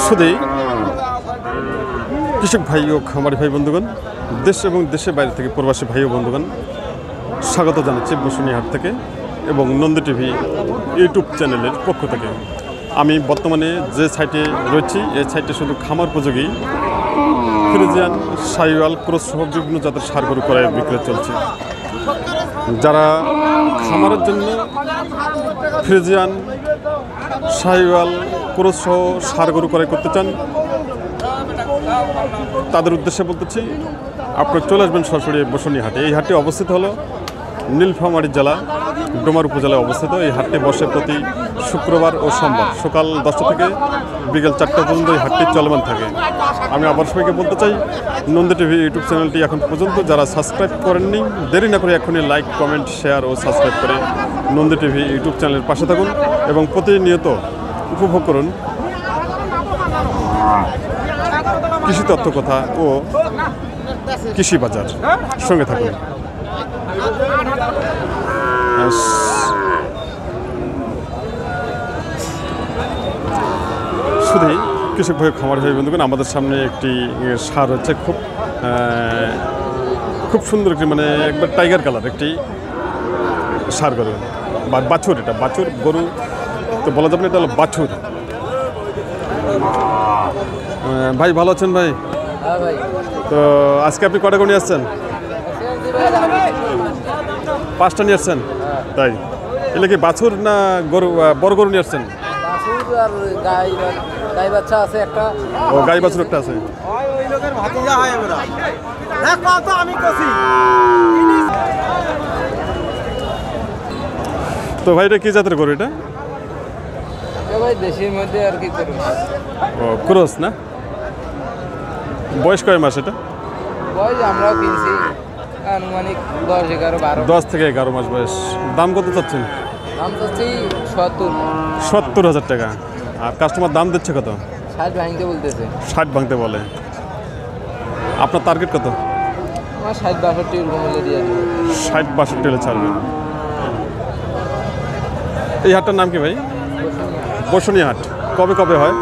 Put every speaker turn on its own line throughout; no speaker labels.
শুধুই কৃষক ভাই ও খামারি ভাই বন্ধুগণ, দেশ এবং দেশের বাইরে থেকে প্রবাসী ভাই ও বন্ধুগণ, স্বাগত জানাচ্ছি বসুনিহাট থেকে এবং নন্দী টিভি ইউটিউব চ্যানেলের পক্ষ থেকে। আমি বর্তমানে যে সাইটে রয়েছি, এই সাইটে শুধু খামার উপযোগী ফ্রিজিয়ান, শাহিওয়াল, ক্রস সহ বিভিন্ন জাতের সার গরু ক্রয় বিক্রয় চলছে। যারা খামারের জন্য ফ্রিজিয়ান, শাহিওয়াল, ক্রস সহ সার গরু ক্রয় করতে চান, তাদের উদ্দেশ্যে বলতেছি আপনারা চলে আসবেন সরাসরি বসুনিহাটে। এই হাটটি অবস্থিত হলো নীলফামারী জেলা ডোমার উপজেলায় অবস্থিত। এই হাটটি বসে প্রতি শুক্রবার ও সোমবার সকাল 10টা থেকে বিকেল 4টা পর্যন্ত এই হাটটি চলমান থাকে। আমি আবার সবাইকে বলতে চাই, নন্দী টিভি ইউটিউব চ্যানেলটি এখন পর্যন্ত যারা সাবস্ক্রাইব করেননি, দেরি না করে এখনই লাইক, কমেন্ট, শেয়ার ও সাবস্ক্রাইব করে নন্দী টিভি ইউটিউব চ্যানেলের পাশে থাকুন এবং প্রতিনিয়ত উপভোগ করুন কৃষি তথ্য কথা ও কৃষি বাজার। সঙ্গে থাকুন। শুধুই কৃষক ভাই, খামার ভাই বন্ধুগণ, আমাদের সামনে একটি সার হচ্ছে খুব সুন্দর একটি, মানে একবার টাইগার কালার একটি সার গরু বা বাছুর। এটা বাছুর গরু তো বলা যাবে না, এটা হলো বাছুর। ভাই ভালো আছেন ভাই? তো আজকে আপনি কটা গরু নিয়ে আসছেন? 5টা নিয়ে আসছেন। তাই এগুলো কি বাছুর না গরু, বড় গরু নিয়ে আসছেন? ও, গাই বাছুর একটা আছে। তো ভাই এটা কি জাতের গরু? এটা
দেশের মধ্যে আর কি
ও, ক্রস না? বয়স কয় মাস এটা?
বয়স আমরাও কিনছি আনুমানিক 10 থেকে 11
মাস বয়স। দাম কত চাচ্ছেন?
দাম চাচ্ছি
70,000 টাকা। আর কাস্টমার দাম দিচ্ছে কত?
60 ভাঙতে বলতেছে।
60 ভাঙতে বলে। আপনার টার্গেট কত?
আমার 60-62 এরকম হলে দিয়ে দেবো।
60-62 হলে ছাড়বেন। এই হাটটার নাম কি ভাই? বসুনিহাট। কবে কবে হয়?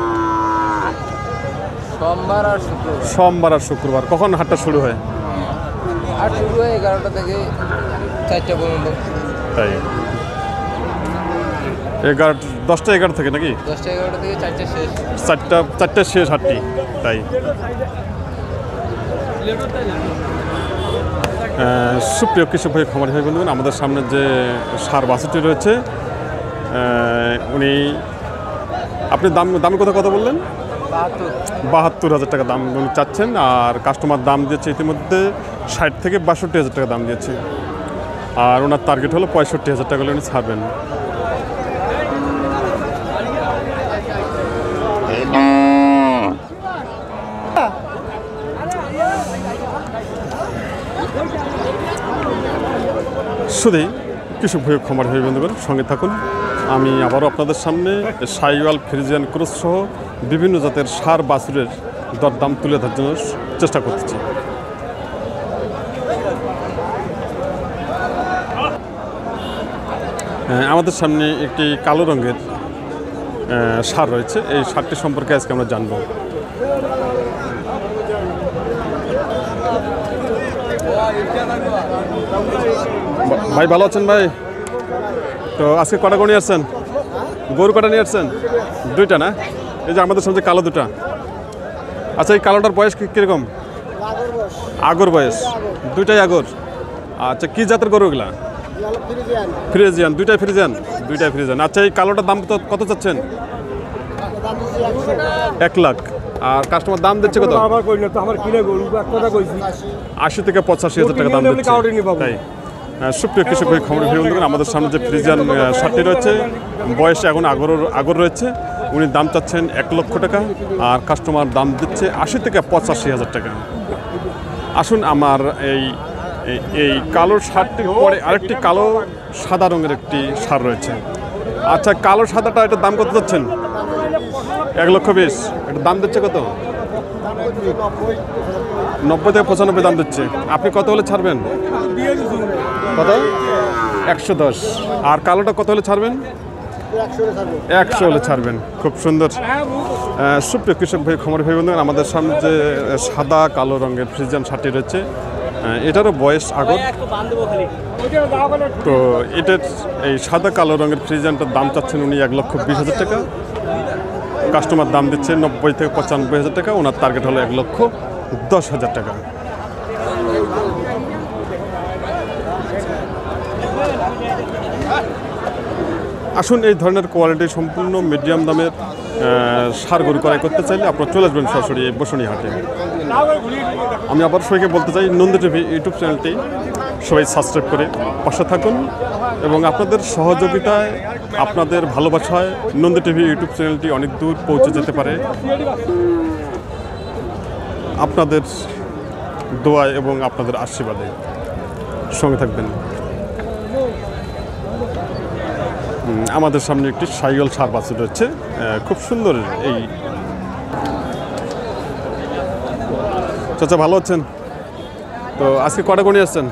সোমবার আর শুক্রবার। কখন হাটটা শুরু হয়?
হাট শুরু হয় 11টা থেকে 4টা পর্যন্ত।
তাই 10টা 11 থেকে নাকি?
10টা 11টা থেকে 4টা শেষ।
4টা শেষ হাটটি। তাই সুপ্রিয় কৃষক ভাই, খামারি ভাই বন্ধুগণ, আমাদের সামনে যে সার বাছুরটি রয়েছে, উনি আপনি দামের কথা বললেন? 72,000 টাকা দাম উনি চাচ্ছেন। আর কাস্টমার দাম দিয়েছে ইতিমধ্যে 60 থেকে 62,000 টাকা দাম দিয়েছে। আর ওনার টার্গেট হলো 65,000 টাকা হলে উনি ছাড়বেন। শুধুই কৃষক ভাই, খামার ভাই বন্ধুগণ, সঙ্গে থাকুন। আমি আবারও আপনাদের সামনে শাহিওয়াল, ফ্রিজিয়ান, ক্রস সহ বিভিন্ন জাতের সার বাছুরের দরদাম তুলে ধরার জন্য চেষ্টা করতেছি। আমাদের সামনে একটি কালো রঙের সার রয়েছে। এই সারটি সম্পর্কে আজকে আমরা জানব। ভাই ভালো আছেন ভাই? তো আজকে কটা গরু নিয়ে আসছেন? গরু কটা নিয়ে আসছেন? 2টা না? এই যে আমাদের সামনে কালো 2টা। আচ্ছা, এই কালোটার বয়স কীরকম? আগর বয়স। 2টাই আগর। আচ্ছা, কি জাতের গরু এগুলা? ফ্রিজিয়ান। 2টাই ফ্রিজিয়ান। আচ্ছা, এই কালোটার দাম কত চাচ্ছেন? 1 লাখ। আর কাস্টমার দাম দিচ্ছে কত? 80 থেকে 85,000 টাকা দাম দিচ্ছে। তাই সুপ্রিয় কৃষক ভাই, খামারি ভাই বন্ধুগণ, আমাদের সামনে যে ফ্রিজিয়ান সারটি রয়েছে, বয়সে এখন আগর রয়েছে, উনি দাম চাচ্ছেন 1 লক্ষ টাকা। আর কাস্টমার দাম দিচ্ছে 80 থেকে 85,000 টাকা। আসুন, আমার এই কালো সারটির পরে আরেকটি কালো সাদা রঙের একটি সার রয়েছে। আচ্ছা, কালো সাদাটা, এটার দাম কত চাচ্ছেন? 1,20,000। এটার দাম দিচ্ছে কত? 90 থেকে 95 দাম দিচ্ছে। আপনি কত হলে ছাড়বেন? কত? 110। আর কালোটা কত হলে ছাড়বেন? 100 হলে ছাড়বেন। খুব সুন্দর। সুপ্রিয় কৃষক ভাই খামারি ভাই বন্ধুগণ, আমাদের সামনে যে সাদা কালো রঙের ফ্রিজিয়ান ছাটি রয়েছে, এটারও বয়স আগর। তো এটার এই সাদা কালো রঙের ফ্রিজিয়ানটার দাম চাচ্ছেন উনি 1,20,000 টাকা। কাস্টমার দাম দিচ্ছে 90 থেকে 95,000 টাকা। ওনার টার্গেট হলো 1,10,000 টাকা। আসুন, এই ধরনের কোয়ালিটি সম্পূর্ণ মিডিয়াম দামের ষাঁড় গরু ক্রয় করতে চাইলে আপনারা চলে আসবেন সরাসরি এই বসুনি হাটে। আমি আবার সবাইকে বলতে চাই, নন্দী টিভি ইউটিউব চ্যানেলটি সবাই সাবস্ক্রাইব করে পাশে থাকুন এবং আপনাদের সহযোগিতায়, আপনাদের ভালোবাসায় নন্দী টিভি ইউটিউব চ্যানেলটি অনেক দূর পৌঁছে যেতে পারে। আপনাদের দোয়া এবং আপনাদের আশীর্বাদে সঙ্গে থাকবেন। আমাদের সামনে একটি সাইকেল ষাঁড় বাছুর রয়েছে, খুব সুন্দর। এই চাচা ভালো আছেন? তো আজকে কটা করে নিয়ে আসছেন?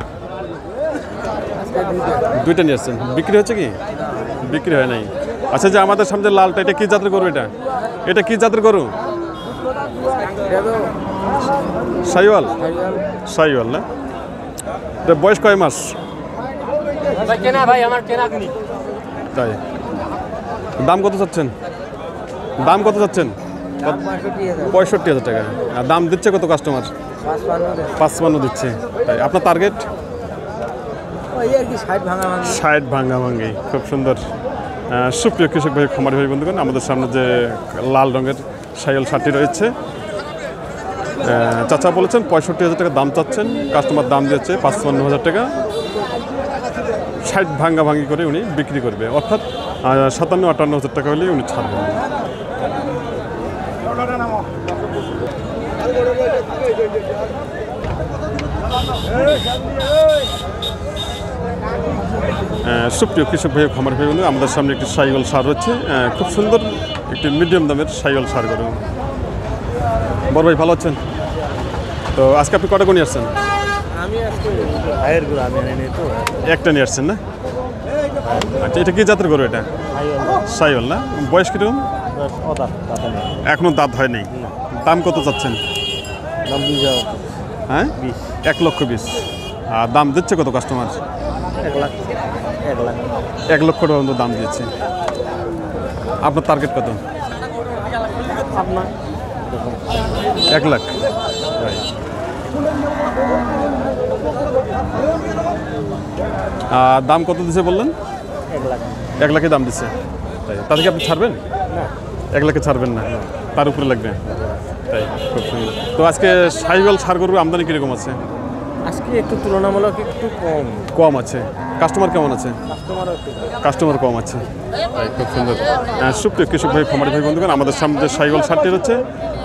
দুইটা নিয়ে আসছেন। বিক্রি হচ্ছে কি? বিক্রি হয় নাই। আচ্ছা, যে আমাদের সামনে লালটা, এটা কি জাতের গরু? এটা কি জাতের গরু? সাইওয়াল। সাইওয়াল না? এটা বয়স কয় মাস? তাই। দাম কত চাচ্ছেন? দাম কত চাচ্ছেন? 65,000 টাকা। আর দাম দিচ্ছে কত কাস্টমার? 55 দিচ্ছে। তাই। আপনার টার্গেট? 60 ভাঙ্গাভাঙ্গি। খুব সুন্দর। সুপ্রিয় কৃষক ভাই খামারি ভাই বন্ধুগণ, আমাদের সামনে যে লাল রঙের সাইকেল ষাঁড়টি রয়েছে, চাচা বলেছেন 65,000 টাকা দাম চাচ্ছেন। কাস্টমার দাম দিয়েছে 55,000 টাকা। 60 ভাঙ্গাভাঙ্গি করে উনি বিক্রি করবে, অর্থাৎ 57-58,000 টাকা হলেই উনি ছাড়বেন। সুপ্রিয় কৃষক ভাই খামার ভাই বন্ধু, আমাদের সামনে একটি সাইকেল ষাঁড় রয়েছে, খুব সুন্দর একটি মিডিয়াম দামের সাইকেল ষাঁড় গরু। বড় ভাই ভালো আছেন? তো আজকে আপনি কটা করে নিয়ে আসছেন? একটা নিয়ে আসছেন না? আচ্ছা, এটা কি জাতের গরু? এটা সাইকেল না? বয়স কিরকম? এখনো দাঁত হয়নি। দাম কত চাচ্ছেন? হ্যাঁ, 1,20,000। আর দাম দিচ্ছে কত কাস্টমার? 1 লক্ষ টাকা পর্যন্ত দাম দিচ্ছে। আপনার টার্গেট কত? 1 লাখ। দাম কত দিচ্ছে বললেন? 1 লাখে দাম দিচ্ছে। তাই। তা থেকে আপনি ছাড়বেন? 1 লাখে ছাড়বেন না, তার উপরে লাগবে। তাই। খুব সুন্দর। তো আজকে সাইকেল ষাঁড় গরুর আমদানি কীরকম আছে?
আজকে একটু তুলনামূলক একটু
কম আছে। কাস্টমার কেমন আছে? কাস্টমার কম আছে। তাই। খুব সুন্দর। সুপ্রিয় কৃষক ভাই খামারি ভাই বন্ধুগণ, আমাদের সামনে যে সাইকেল ষাঁড়টি রয়েছে,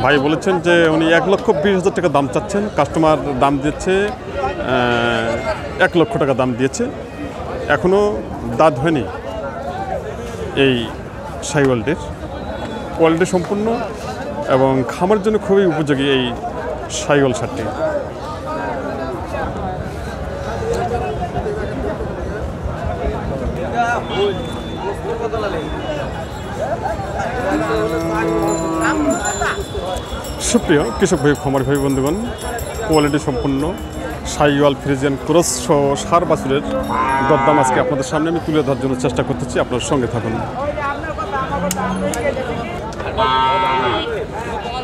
ভাই বলেছেন যে উনি 1,20,000 টাকা দাম চাচ্ছেন। কাস্টমার দাম দিচ্ছে 1 লক্ষ টাকা দাম দিয়েছে। এখনও দাঁত হয়নি এই সাইকেলটির। কোয়ালিটি সম্পূর্ণ এবং খামার জন্য খুবই উপযোগী এই সাইকেল ষাঁড়টি। সুপ্রিয় কৃষক ভাই খামারি ভাই বন্ধুগণ, কোয়ালিটি সম্পূর্ণ সাইওয়াল ফ্রিজিয়ান ক্রস সহ ষাঁড় বাছুরের দরদাম আজকে আপনাদের সামনে আমি তুলে ধরার জন্য চেষ্টা করতেছি। আপনার সঙ্গে থাকুন।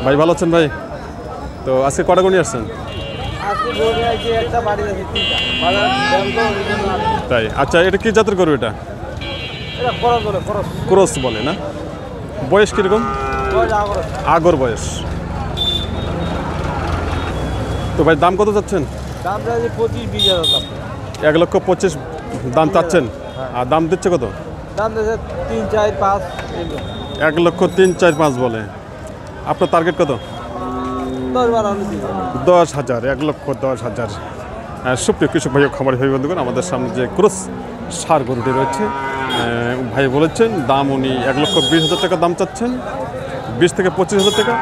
ভাই ভালো আছেন ভাই? তো আজকে কটা করে নিয়ে আসছেন? তাই। আচ্ছা, এটা কি জাতের গরু? এটা ক্রস বলে না? বয়স কিরকম? আগর বয়স। তো ভাই দাম কত চাচ্ছেন? 1,25,000 দাম চাচ্ছেন। আর দাম দিচ্ছে কত? 1,03,4,5 বলে। আপনার টার্গেট কত? 10,000। 1,10,000। সুপ্রিয় কৃষক ভাই খামারি ভাই বন্ধুগণ, আমাদের সামনে যে ক্রস ষাঁড় গরুটি রয়েছে, ভাই বলেছেন দাম উনি 1,20,000 টাকা দাম চাচ্ছেন, 20 থেকে 25,000 টাকা।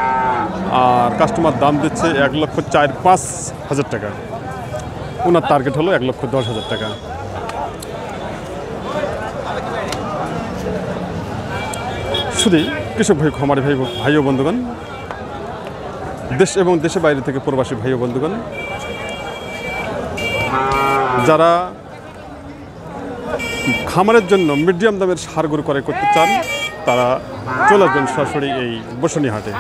আর কাস্টমার দাম দিচ্ছে 1,04,5,000 টাকা। ওনার টার্গেট হলো 1,10,000 টাকা। শুধু কৃষক ভাই, খামারি ভাই ও বন্ধুগণ, দেশ এবং দেশের বাইরে থেকে প্রবাসী ভাই ও বন্ধুগণ, যারা খামারের জন্য মিডিয়াম দামের সার গরু ক্রয় করতে চান তারা চলে আসবেন সরাসরি এই বসুনি হাটে।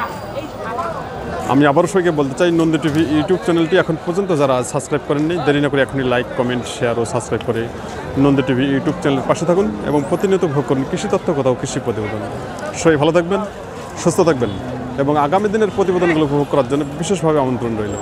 আমি আবারও সবাইকে বলতে চাই, নন্দী টিভি ইউটিউব চ্যানেলটি এখন পর্যন্ত যারা সাবস্ক্রাইব করেননি, দেরি না করে এখনই লাইক, কমেন্ট, শেয়ার ও সাবস্ক্রাইব করে নন্দী টিভি ইউটিউব চ্যানেলের পাশে থাকুন এবং প্রতিনিয়ত ভোগ করুন কৃষি তথ্য কথা ও কৃষি প্রতিবেদন। সবাই ভালো থাকবেন, সুস্থ থাকবেন এবং আগামী দিনের প্রতিবেদনগুলো উপভোগ করার জন্য বিশেষভাবে আমন্ত্রণ রইল।